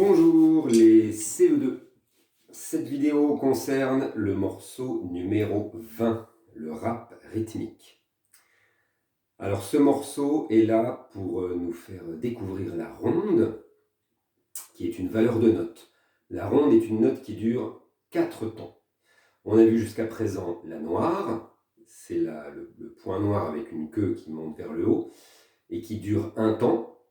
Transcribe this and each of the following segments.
Bonjour les CE2. Cette vidéo concerne le morceau numéro 20, le rap rythmique. Alors ce morceau est là pour nous faire découvrir la ronde, qui est une valeur de note. La ronde est une note qui dure 4 temps. On a vu jusqu'à présent la noire, c'est le point noir avec une queue qui monte vers le haut et qui dure un temps.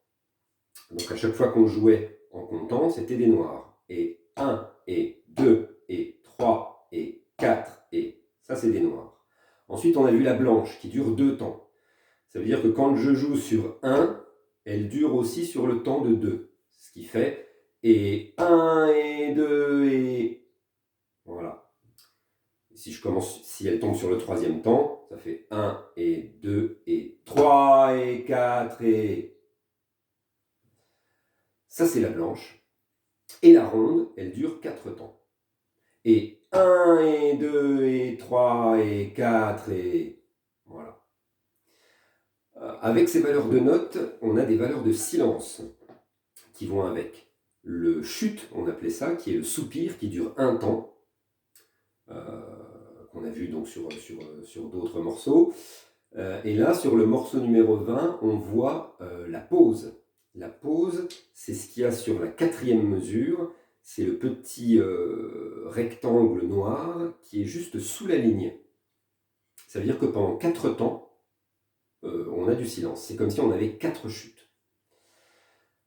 Donc à chaque fois qu'on jouait en comptant, c'était des noirs. Et 1, et 2, et 3, et 4, et ça c'est des noirs. Ensuite on a vu la blanche qui dure 2 temps. Ça veut dire que quand je joue sur 1, elle dure aussi sur le temps de 2. Ce qui fait et 1, et 2, et... Voilà. Si elle tombe sur le troisième temps, ça fait 1, et 2, et 3, et 4, et... Ça c'est la blanche. Et la ronde, elle dure 4 temps. Et 1, et 2, et 3, et 4, et... Voilà. Avec ces valeurs de notes, on a des valeurs de silence qui vont avec. Le chute, on appelait ça, qui est le soupir, qui dure un temps, qu'on a vu donc sur d'autres morceaux. Et là, sur le morceau numéro 20, on voit la pause. La pause, c'est ce qu'il y a sur la 4e mesure. C'est le petit rectangle noir qui est juste sous la ligne. Ça veut dire que pendant 4 temps, on a du silence. C'est comme si on avait 4 chutes.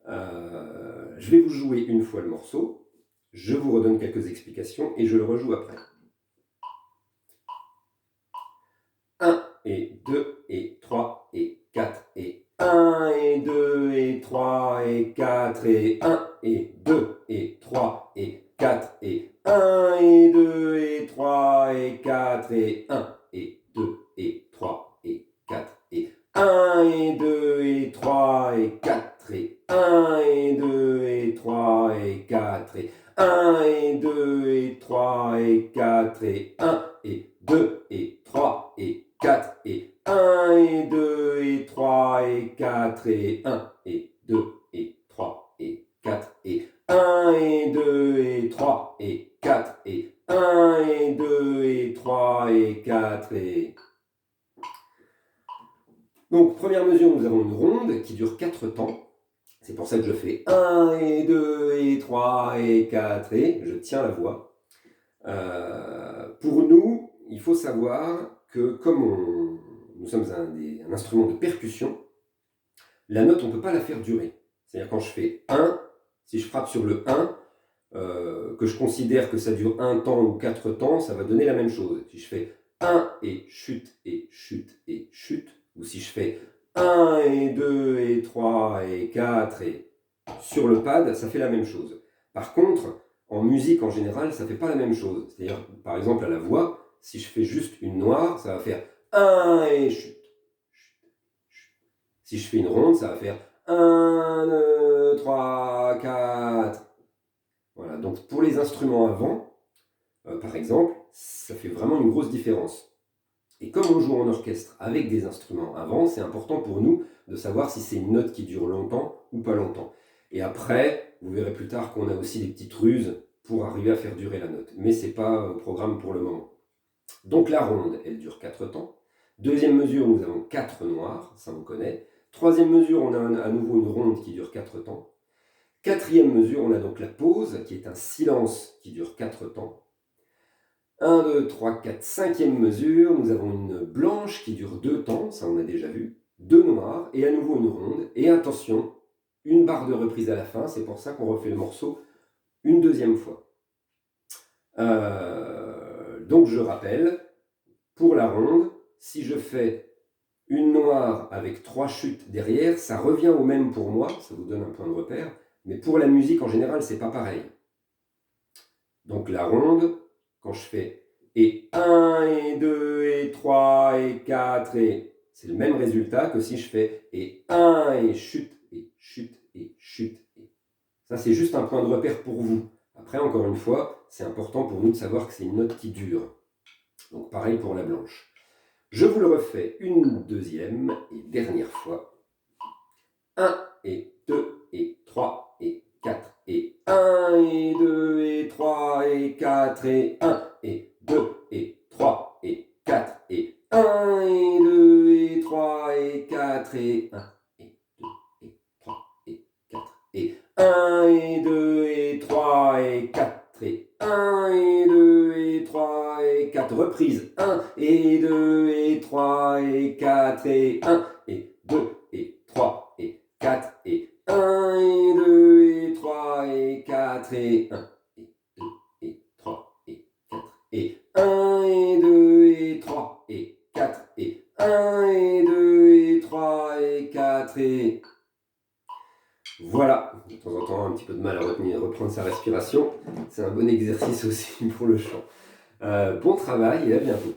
Je vais vous jouer une fois le morceau. Je vous redonne quelques explications et je le rejoue après. 1, et 2, et 3, et 4, et 1, et 2, et 3, et 4, et 1, et 2, et 3, et 4, et 1, et 2, et 3, et 4, et 1, et 2, et 3, et 4, et 1, et 2, et 3, et 4, et 1, et 2, et 3, et 4, et 1, et 2, et 3, et 4, et 1, et 2, et 3, et 4, et 1, et 2, et 3, et 4, et 1, et 2, et 3, et 4, et 1, et 2, et 3, et 4, et 1, et 2, et 3, et 4, et... Donc, première mesure, nous avons une ronde qui dure 4 temps. C'est pour ça que je fais 1, et 2, et 3, et 4, et je tiens la voix. Pour nous, il faut savoir que comme nous sommes un instrument de percussion, la note, on ne peut pas la faire durer. C'est-à-dire quand je fais 1, si je frappe sur le 1, que je considère que ça dure 1 temps ou 4 temps, ça va donner la même chose. Si je fais 1 et chute, et chute, et chute, ou si je fais 1 et 2 et 3 et 4 et sur le pad, ça fait la même chose. Par contre, en musique en général, ça ne fait pas la même chose. C'est-à-dire, par exemple, à la voix, si je fais juste une noire, ça va faire 1 et chute, chute, chute. Si je fais une ronde, ça va faire 1, 2, 3, 4. Voilà, donc pour les instruments avant, par exemple, ça fait vraiment une grosse différence. Et comme on joue en orchestre avec des instruments avant, c'est important pour nous de savoir si c'est une note qui dure longtemps ou pas longtemps. Et après, vous verrez plus tard qu'on a aussi des petites ruses pour arriver à faire durer la note. Mais ce n'est pas au programme pour le moment. Donc la ronde, elle dure 4 temps. Deuxième mesure, nous avons 4 noirs, ça on connaît. Troisième mesure, on a à nouveau une ronde qui dure 4 temps. Quatrième mesure, on a donc la pause, qui est un silence qui dure 4 temps. 1, 2, 3, 4, cinquième mesure, nous avons une blanche qui dure 2 temps, ça on a déjà vu, 2 noirs, et à nouveau une ronde, et attention, une barre de reprise à la fin, c'est pour ça qu'on refait le morceau une deuxième fois. Donc je rappelle, pour la ronde, si je fais une noire avec 3 chutes derrière, ça revient au même pour moi, ça vous donne un point de repère, mais pour la musique en général, c'est pas pareil. Donc la ronde, quand je fais et 1, et 2, et 3, et 4, et c'est le même résultat que si je fais et 1, et chute, et chute, et chute. Et... Ça, c'est juste un point de repère pour vous. Après, encore une fois, c'est important pour nous de savoir que c'est une note qui dure. Donc pareil pour la blanche. Je vous le refais une deuxième et dernière fois. 1, et 2, et 3, et 4, et 1 et 2 et 3 et 4 et 1 et 2 et 3 et 4 et 1 et 2 et 3 et 4 et 1 et 2 et 3 et 4 et 1 et 2 et 3 et 4 et 1 et 2 et 3 et 4. Reprise. 1 et 2 et 3 et 4 et 1 et 2 et 3 et 4 et 1 et 2 et 3 et 4 et 1 et 2 et 3 et 4 et 1 et 2 et 3 et 4 et 1 et 2 et 3 et 4 et... Voilà, de temps en temps un petit peu de mal à reprendre sa respiration. C'est un bon exercice aussi pour le chant. Bon travail et à bientôt.